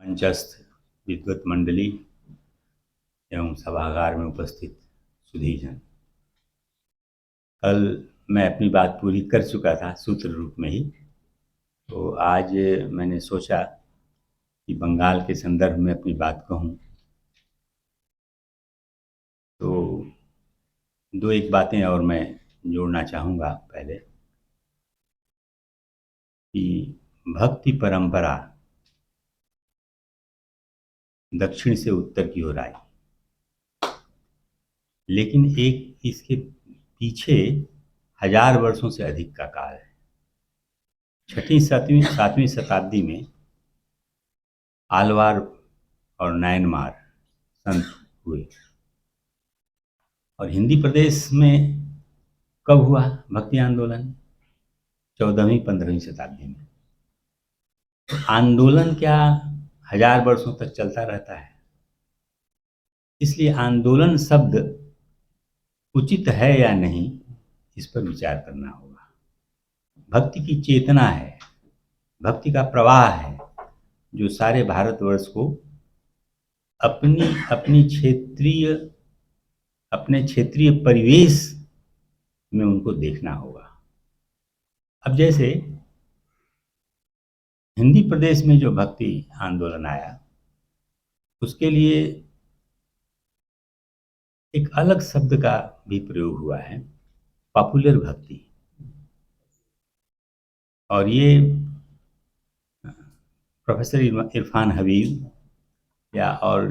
मंचस्थ विद्वत मंडली एवं सभागार में उपस्थित सुधीजन, कल मैं अपनी बात पूरी कर चुका था सूत्र रूप में ही। तो आज मैंने सोचा कि बंगाल के संदर्भ में अपनी बात कहूँ। तो दो एक बातें और मैं जोड़ना चाहूँगा। पहले कि भक्ति परंपरा दक्षिण से उत्तर की ओर आई, लेकिन एक इसके पीछे 1000 वर्षों से अधिक का काल है। 6वीं 7वीं शताब्दी में आलवार और नायनमार संत हुए। और हिंदी प्रदेश में कब हुआ भक्ति आंदोलन? 14वीं 15वीं शताब्दी में। आंदोलन क्या 1000 वर्षों तक चलता रहता है, इसलिए आंदोलन शब्द उचित है या नहीं, इस पर विचार करना होगा। भक्ति की चेतना है, भक्ति का प्रवाह है, जो सारे भारतवर्ष को अपने क्षेत्रीय परिवेश में उनको देखना होगा। अब जैसे हिंदी प्रदेश में जो भक्ति आंदोलन आया, उसके लिए एक अलग शब्द का भी प्रयोग हुआ है, पॉपुलर भक्ति। और ये प्रोफेसर इरफान हबीब या और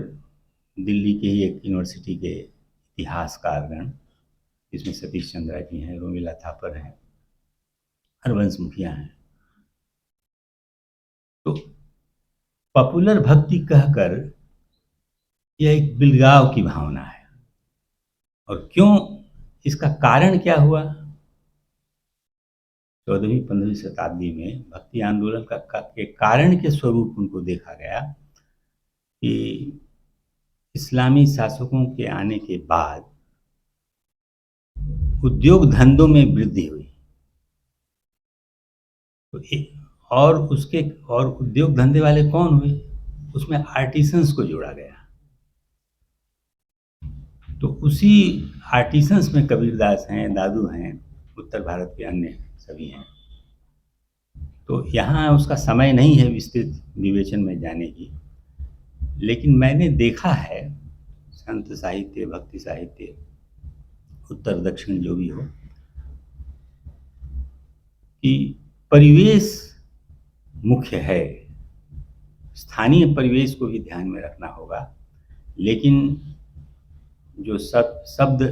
दिल्ली के ही एक यूनिवर्सिटी के इतिहासकारगण, जिसमें सतीश चंद्रा जी हैं, रोमिला थापर हैं, हरवंश मुखिया हैं, तो पॉपुलर भक्ति कहकर यह एक बिलगाव की भावना है। और क्यों, इसका कारण क्या हुआ? 14वीं 15वीं शताब्दी में भक्ति आंदोलन के कारण के स्वरूप उनको देखा गया कि इस्लामी शासकों के आने के बाद उद्योग धंधों में वृद्धि हुई। तो और उद्योग धंधे वाले कौन हुए? उसमें आर्टिसंस को जोड़ा गया। तो उसी आर्टिसंस में कबीरदास हैं, दादू हैं, उत्तर भारत के अन्य सभी हैं। तो यहाँ उसका समय नहीं है विस्तृत विवेचन में जाने की, लेकिन मैंने देखा है संत साहित्य, भक्ति साहित्य, उत्तर दक्षिण जो भी हो, कि परिवेश मुख्य है। स्थानीय परिवेश को भी ध्यान में रखना होगा, लेकिन जो शब्द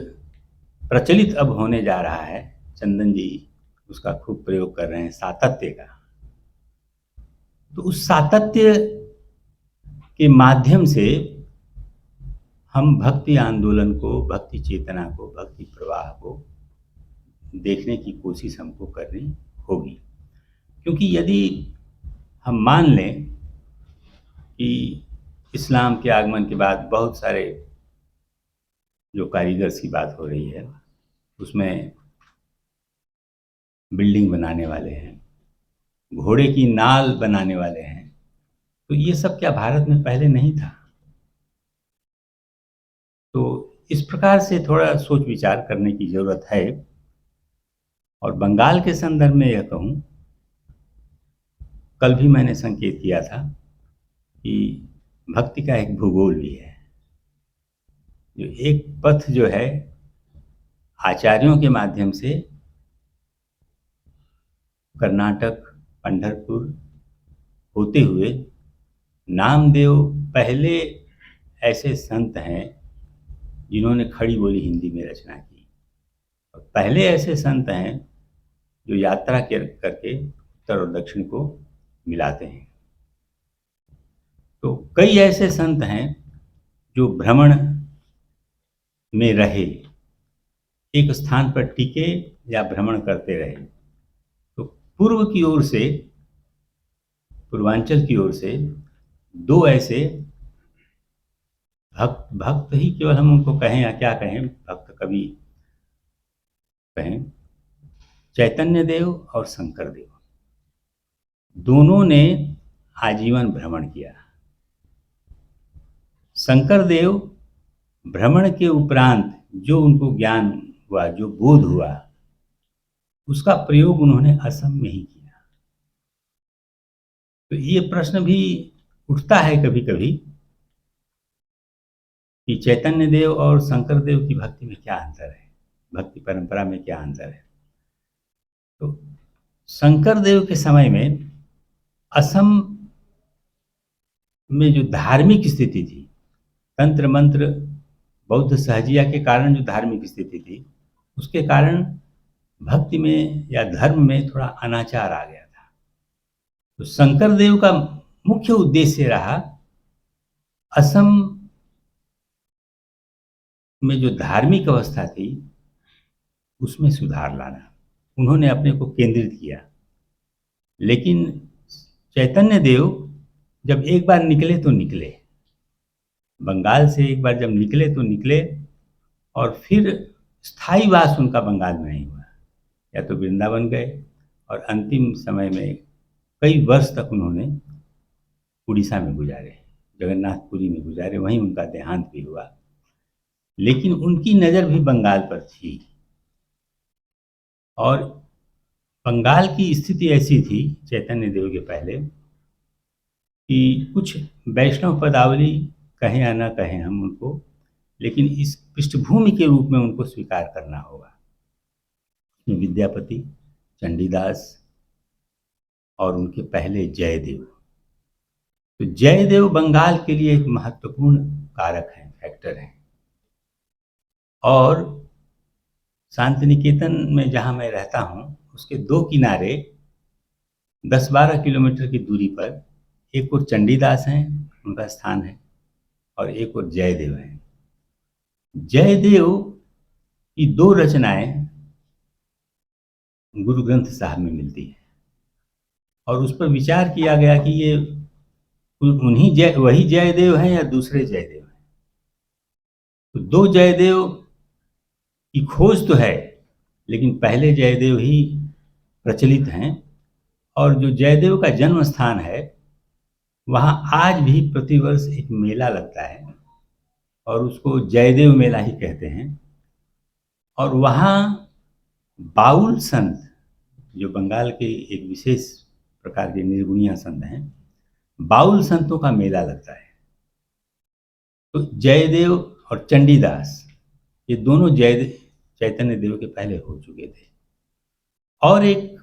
प्रचलित अब होने जा रहा है, चंदन जी उसका खूब प्रयोग कर रहे हैं, सातत्य का। तो उस सातत्य के माध्यम से हम भक्ति आंदोलन को, भक्ति चेतना को, भक्ति प्रवाह को देखने की कोशिश हमको करनी होगी। क्योंकि यदि हम मान लें कि इस्लाम के आगमन के बाद बहुत सारे जो कारीगर्स की बात हो रही है, उसमें बिल्डिंग बनाने वाले हैं, घोड़े की नाल बनाने वाले हैं, तो ये सब क्या भारत में पहले नहीं था? तो इस प्रकार से थोड़ा सोच विचार करने की जरूरत है। और बंगाल के संदर्भ में यह कहूँ, कल भी मैंने संकेत किया था कि भक्ति का एक भूगोल भी है। जो एक पथ जो है आचार्यों के माध्यम से कर्नाटक, पंढरपुर होते हुए नामदेव पहले ऐसे संत हैं जिन्होंने खड़ी बोली हिंदी में रचना की। और पहले ऐसे संत हैं जो यात्रा करके उत्तर और दक्षिण को मिलाते हैं। तो कई ऐसे संत हैं जो भ्रमण में रहे, एक स्थान पर टिके या भ्रमण करते रहे। तो पूर्वांचल की ओर से दो ऐसे भक्त ही केवल हम उनको कहें या क्या कहें, भक्त कवि कहें, चैतन्य देव और शंकर देव, दोनों ने आजीवन भ्रमण किया। शंकर देव भ्रमण के उपरांत जो उनको ज्ञान हुआ, जो बोध हुआ, उसका प्रयोग उन्होंने असम में ही किया। तो ये प्रश्न भी उठता है कभी-कभी कि चैतन्य देव और शंकर देव की भक्ति में क्या अंतर है? भक्ति परंपरा में क्या अंतर है? तो शंकर देव के समय में असम में जो धार्मिक स्थिति थी, तंत्र मंत्र बौद्ध सहजिया के कारण जो धार्मिक स्थिति थी, उसके कारण भक्ति में या धर्म में थोड़ा अनाचार आ गया था। तो शंकर देव का मुख्य उद्देश्य रहा असम में जो धार्मिक अवस्था थी उसमें सुधार लाना। उन्होंने अपने को केंद्रित किया। लेकिन चैतन्य देव जब एक बार निकले तो निकले, बंगाल से एक बार जब निकले तो निकले, और फिर स्थायी वास उनका बंगाल में नहीं हुआ। या तो वृंदावन गए और अंतिम समय में कई वर्ष तक उन्होंने उड़ीसा में गुजारे, जगन्नाथपुरी में गुजारे, वहीं उनका देहांत भी हुआ। लेकिन उनकी नज़र भी बंगाल पर थी, और बंगाल की स्थिति ऐसी थी चैतन्य देव के पहले कि कुछ वैष्णव पदावली कहें या ना कहें हम उनको, लेकिन इस पृष्ठभूमि के रूप में उनको स्वीकार करना होगा। विद्यापति, चंडीदास और उनके पहले जयदेव। तो जयदेव बंगाल के लिए एक महत्वपूर्ण कारक हैं, फैक्टर हैं। और शांति निकेतन में जहाँ मैं रहता हूँ उसके दो किनारे 10-12 किलोमीटर की दूरी पर एक और चंडीदास हैं, उनका स्थान है, और एक और जयदेव हैं। जयदेव की दो रचनाएं गुरु ग्रंथ साहब में मिलती है, और उस पर विचार किया गया कि ये वही जयदेव हैं या दूसरे जयदेव हैं। तो दो जयदेव की खोज तो है, लेकिन पहले जयदेव ही प्रचलित हैं। और जो जयदेव का जन्म स्थान है वहाँ आज भी प्रतिवर्ष एक मेला लगता है, और उसको जयदेव मेला ही कहते हैं। और वहाँ बाउल संत, जो बंगाल के एक विशेष प्रकार के निर्गुणिया संत हैं, बाउल संतों का मेला लगता है। तो जयदेव और चंडीदास ये दोनों चैतन्य देव के पहले हो चुके थे। और एक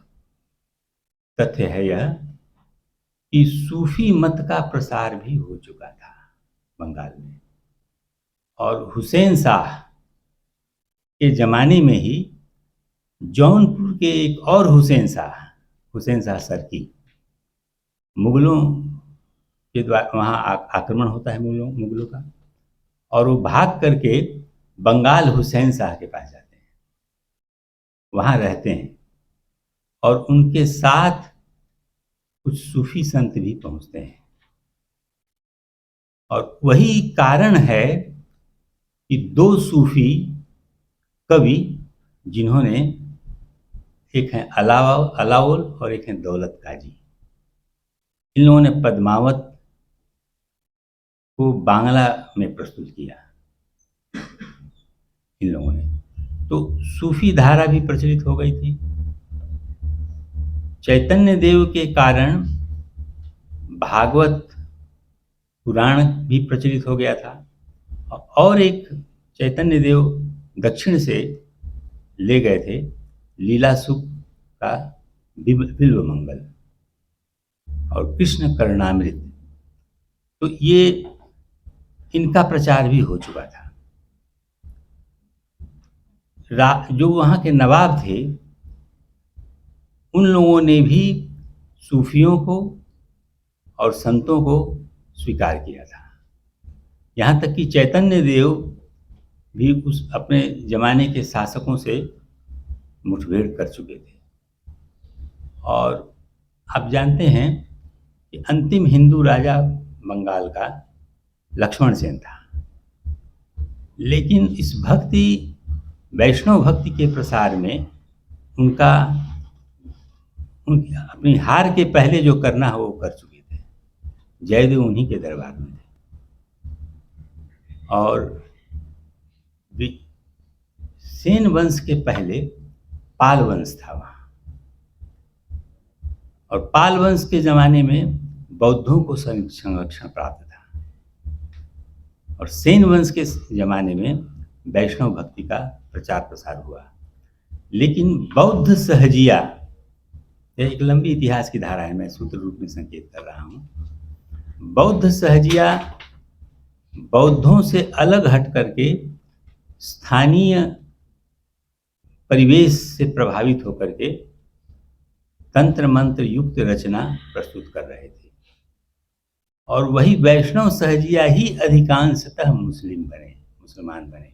तथ्य है यह कि सूफी मत का प्रसार भी हो चुका था बंगाल में, और हुसैन शाह के ज़माने में ही जौनपुर के एक और हुसैन शाह सरकी, मुगलों के द्वारा वहाँ आक्रमण होता है मुगलों का, और वो भाग करके बंगाल हुसैन शाह के पास जाते हैं, वहाँ रहते हैं, और उनके साथ कुछ सूफी संत भी पहुँचते हैं। और वही कारण है कि दो सूफी कवि, जिन्होंने, एक हैं अलाओल और एक हैं दौलत काजी, इन लोगों ने पद्मावत को बांग्ला में प्रस्तुत किया। इन लोगों ने तो सूफी धारा भी प्रचलित हो गई थी। चैतन्य देव के कारण भागवत पुराण भी प्रचलित हो गया था, और एक चैतन्य देव दक्षिण से ले गए थे लीला सुख का बिल्व मंगल और कृष्ण कर्णामृत। तो ये इनका प्रचार भी हो चुका था। जो वहाँ के नवाब थे उन लोगों ने भी सूफियों को और संतों को स्वीकार किया था। यहाँ तक कि चैतन्य देव भी उस अपने ज़माने के शासकों से मुठभेड़ कर चुके थे। और आप जानते हैं कि अंतिम हिंदू राजा बंगाल का लक्ष्मण सेन था, लेकिन इस वैष्णव भक्ति के प्रसार में अपनी हार के पहले जो करना हो वो कर चुके थे। जयदेव उन्हीं के दरबार में थे। और सेन वंश के पहले पाल वंश था वहाँ, और पाल वंश के ज़माने में बौद्धों को संरक्षण प्राप्त था, और सेन वंश के ज़माने में वैष्णव भक्ति का प्रचार प्रसार हुआ। लेकिन बौद्ध सहजिया, यह एक लंबी इतिहास की धारा है, मैं सूत्र रूप में संकेत कर रहा हूँ। बौद्ध सहजिया बौद्धों से अलग हट करके स्थानीय परिवेश से प्रभावित होकर के तंत्र मंत्र युक्त रचना प्रस्तुत कर रहे थे, और वही वैष्णव सहजिया ही अधिकांशतः मुसलमान बने।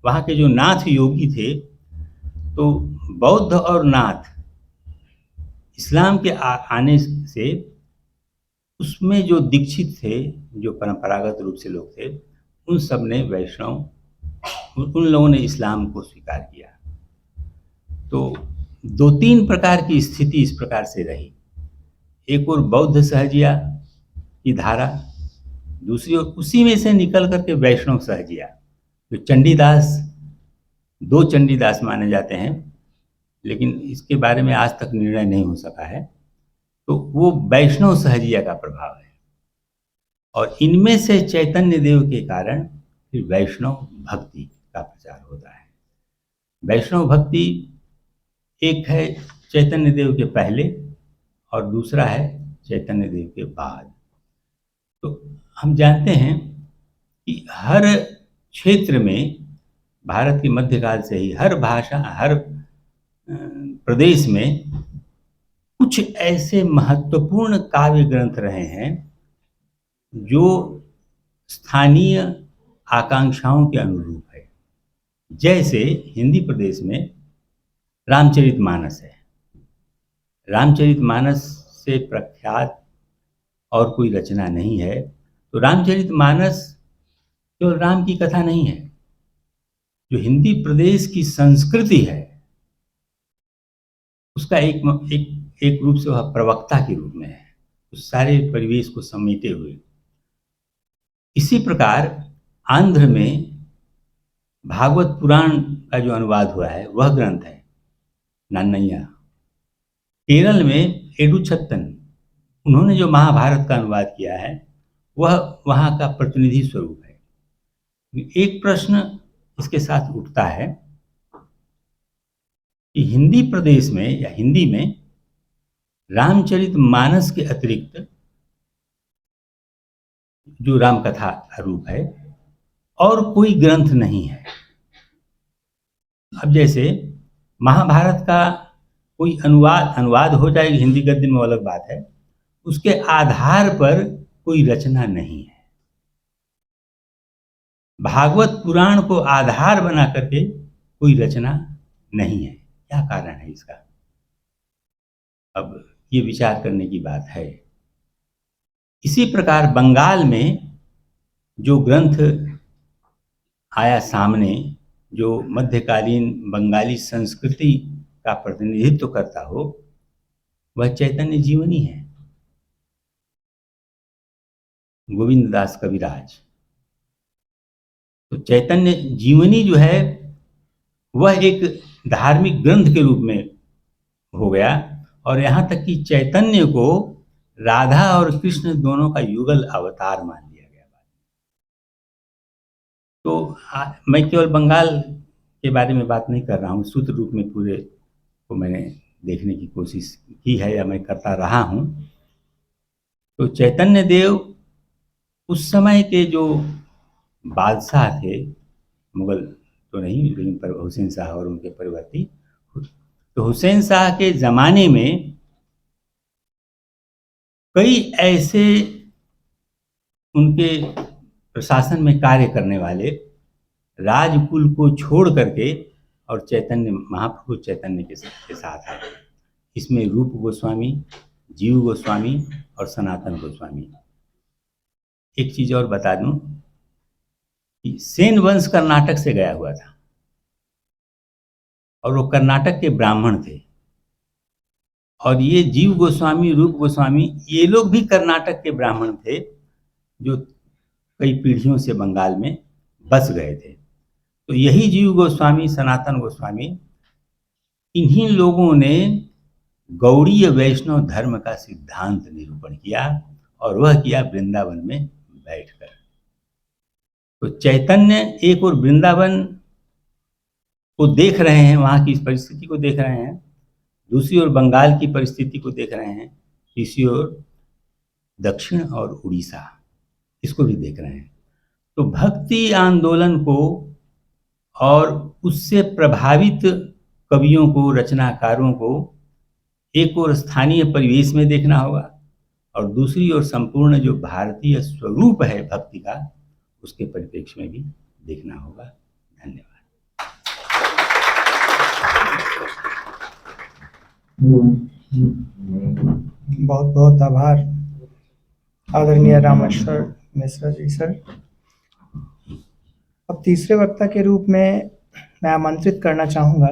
वहाँ के जो नाथ योगी थे, तो बौद्ध और नाथ इस्लाम के आने से उसमें जो दीक्षित थे, जो परंपरागत रूप से लोग थे, उन सब ने उन लोगों ने इस्लाम को स्वीकार किया। तो 2-3 प्रकार की स्थिति इस प्रकार से रही। एक और बौद्ध सहजिया की धारा, दूसरी ओर उसी में से निकल करके वैष्णव सहजिया, जो चंडीदास, 2 चंडीदास माने जाते हैं, लेकिन इसके बारे में आज तक निर्णय नहीं हो सका है। तो वो वैष्णव सहजिया का प्रभाव है, और इनमें से चैतन्य देव के कारण फिर वैष्णव भक्ति का प्रचार होता है। वैष्णव भक्ति एक है चैतन्य देव के पहले, और दूसरा है चैतन्य देव के बाद। तो हम जानते हैं कि हर क्षेत्र में, भारत के मध्यकाल से ही हर भाषा, हर प्रदेश में कुछ ऐसे महत्वपूर्ण काव्य ग्रंथ रहे हैं जो स्थानीय आकांक्षाओं के अनुरूप है। जैसे हिंदी प्रदेश में रामचरितमानस है। रामचरितमानस से प्रख्यात और कोई रचना नहीं है। तो रामचरितमानस केवल राम की कथा नहीं है, जो हिंदी प्रदेश की संस्कृति है, उसका एक रूप से वह प्रवक्ता के रूप में है, उस सारे परिवेश को समेटे हुए। इसी प्रकार आंध्र में भागवत पुराण का जो अनुवाद हुआ है वह ग्रंथ है नन्नय्या। केरल में एडुछत्तन, उन्होंने जो महाभारत का अनुवाद किया है वह वहाँ का प्रतिनिधि स्वरूप है। एक प्रश्न इसके साथ उठता है कि हिंदी प्रदेश में या हिंदी में रामचरितमानस के अतिरिक्त जो रामकथा रूप है और कोई ग्रंथ नहीं है। अब जैसे महाभारत का कोई अनुवाद हो जाएगी हिंदी गद्य में, अलग बात है, उसके आधार पर कोई रचना नहीं है। भागवत पुराण को आधार बना करके कोई रचना नहीं है। क्या कारण है इसका? अब ये विचार करने की बात है। इसी प्रकार बंगाल में जो ग्रंथ आया सामने, जो मध्यकालीन बंगाली संस्कृति का प्रतिनिधित्व करता हो, वह चैतन्य जीवनी है, गोविंद दास कविराज। तो चैतन्य जीवनी जो है वह एक धार्मिक ग्रंथ के रूप में हो गया, और यहाँ तक कि चैतन्य को राधा और कृष्ण दोनों का युगल अवतार मान लिया गया। तो मैं केवल बंगाल के बारे में बात नहीं कर रहा हूँ, सूत्र रूप में पूरे को मैंने देखने की कोशिश की है या मैं करता रहा हूँ। तो चैतन्य देव उस समय के जो बादशाह थे, मुगल तो नहीं, लेकिन पर हुसैन शाह और उनके परिवर्ती, तो हुसैन शाह के ज़माने में कई ऐसे उनके प्रशासन में कार्य करने वाले राजकुल को छोड़ करके और चैतन्य महाप्रभु चैतन्य के साथ आए। इसमें रूप गोस्वामी, जीव गोस्वामी और सनातन गोस्वामी। एक चीज़ और बता दूं कि सेन वंश कर्नाटक से गया हुआ था, और वो कर्नाटक के ब्राह्मण थे, और ये जीव गोस्वामी, रूप गोस्वामी, ये लोग भी कर्नाटक के ब्राह्मण थे, जो कई पीढ़ियों से बंगाल में बस गए थे। तो यही जीव गोस्वामी, सनातन गोस्वामी, इन्हीं लोगों ने गौड़ीय वैष्णव धर्म का सिद्धांत निरूपण किया, और वह किया वृंदावन में बैठकर। तो चैतन्य एक और वृंदावन को देख रहे हैं, वहाँ की इस परिस्थिति को देख रहे हैं, दूसरी ओर बंगाल की परिस्थिति को देख रहे हैं, तीसरी ओर दक्षिण और उड़ीसा, इसको भी देख रहे हैं। तो भक्ति आंदोलन को और उससे प्रभावित कवियों को, रचनाकारों को एक और स्थानीय परिवेश में देखना होगा, और दूसरी ओर संपूर्ण जो भारतीय स्वरूप है भक्ति का, उसके परिप्रेक्ष्य में भी देखना होगा। धन्यवाद। बहुत बहुत आभार आदरणीय रामेश्वर मिश्रा जी सर। अब तीसरे वक्ता के रूप में मैं आमंत्रित करना चाहूँगा